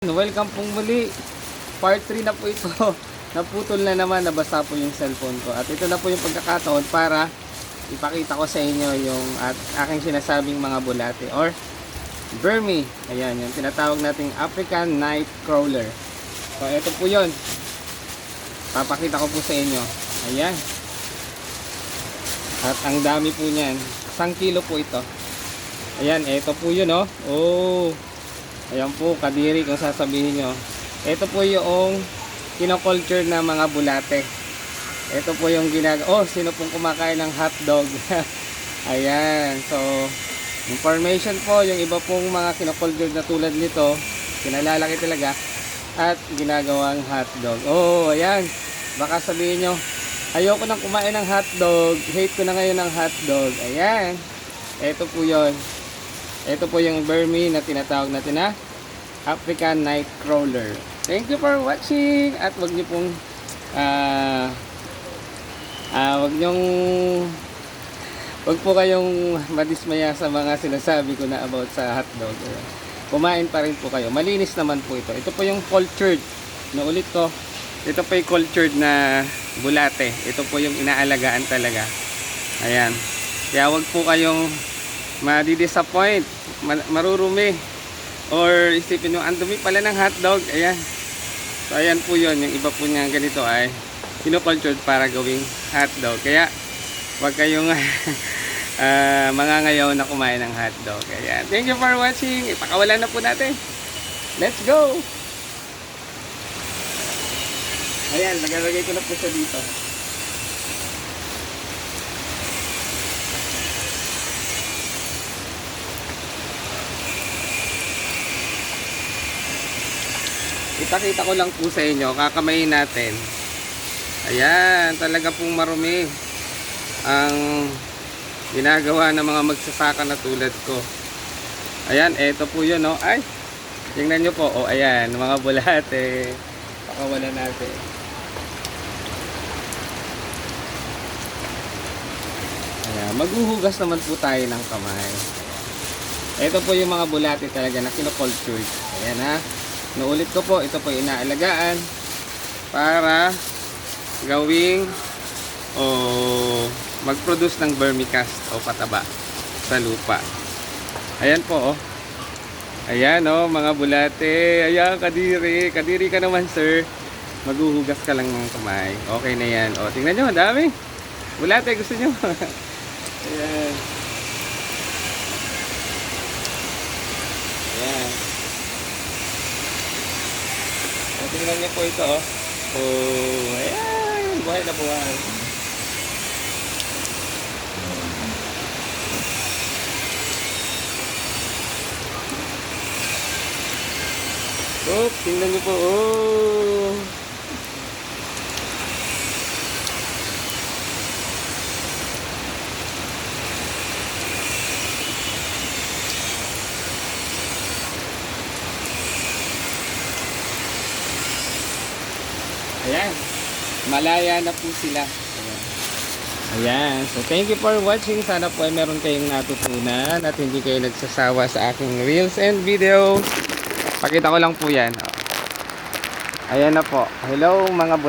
Welcome pong muli. Part 3 na po ito. Naputol na naman, nabasa po yung cellphone ko. At ito na po yung pagkakataon para ipakita ko sa inyo yung aking sinasabing mga bulate or Burmese. Ayan, yung tinatawag nating African Night Crawler. So ito po yun. Papakita ko po sa inyo. Ayan. At ang dami po niyan. 1 kilo po ito. Ayan, ito po yun, oh. Oh. Ayan po, kadiri kung sasabihin nyo. Ito po yung kinoculture na mga bulate. Ito po yung oh, sino pong kumakain ng hotdog? Ayan, so information po, yung iba pong mga kinoculture na tulad nito, kinalalaki talaga at ginagawang hotdog. Oh, ayan, baka sabihin nyo, ayoko nang kumain ng hotdog, hate ko na ngayon ng hotdog. Ayan, ito po yun. Ito po yung Burmese na tinatawag natin na African Night Crawler. Thank you for watching. At wag niyo pong wag po kayong madismaya sa mga sinasabi ko na about sa hotdog. Kumain pa rin po kayo. Malinis naman po ito. Ito po yung cultured. Naulit ko. Ito po yung cultured na bulate. Ito po yung inaalagaan talaga. Ayan. Kaya wag po kayong madi-disappoint, marurumi, or isipin nyo, ang dumi pala ng hotdog. Ayan. So ayan po yun, yung iba po niya ganito ay kinocultured para gawing hotdog. Kaya wag kayong mangangayaw na kumain ng hotdog. Ayan. Thank you for watching. Ipakawalan na po natin. Let's go! Ayan, nagalagay ko na po siya dito. Ipakita ko lang po sa inyo, kakamayin natin. Ayan, talaga pong marumi ang ginagawa ng mga magsasaka na tulad ko. Ayan, eto po yun, no? Ay, tingnan nyo po. O, ayan, mga bulate. Pakawalan natin. Ayan, maghuhugas naman po tayo ng kamay. Ito po yung mga bulate talaga na kinocultured. Ayan, ha. Naulit ko po, ito po inaalagaan para gawing mag-produce ng vermicast o pataba sa lupa. Ayan po, oh. Ayan, oh, mga bulate. Ayan, kadiri. Kadiri ka naman, sir. Maghuhugas ka lang ng kamay. Okay na yan. O, tingnan nyo, dami. Bulate, gusto nyo? Ayan. Ayan. Tingnan niyo po ito, oh. Oh, ayan, buhay na buhay. Oh, tingnan niyo po, oh. Ayan, malaya na po sila. Ayan. Ayan, so thank you for watching. Sana po ay meron kayong natutunan at hindi kayo nagsasawa sa aking reels and videos. Pakita ko lang po yan. Ayan na po. Hello mga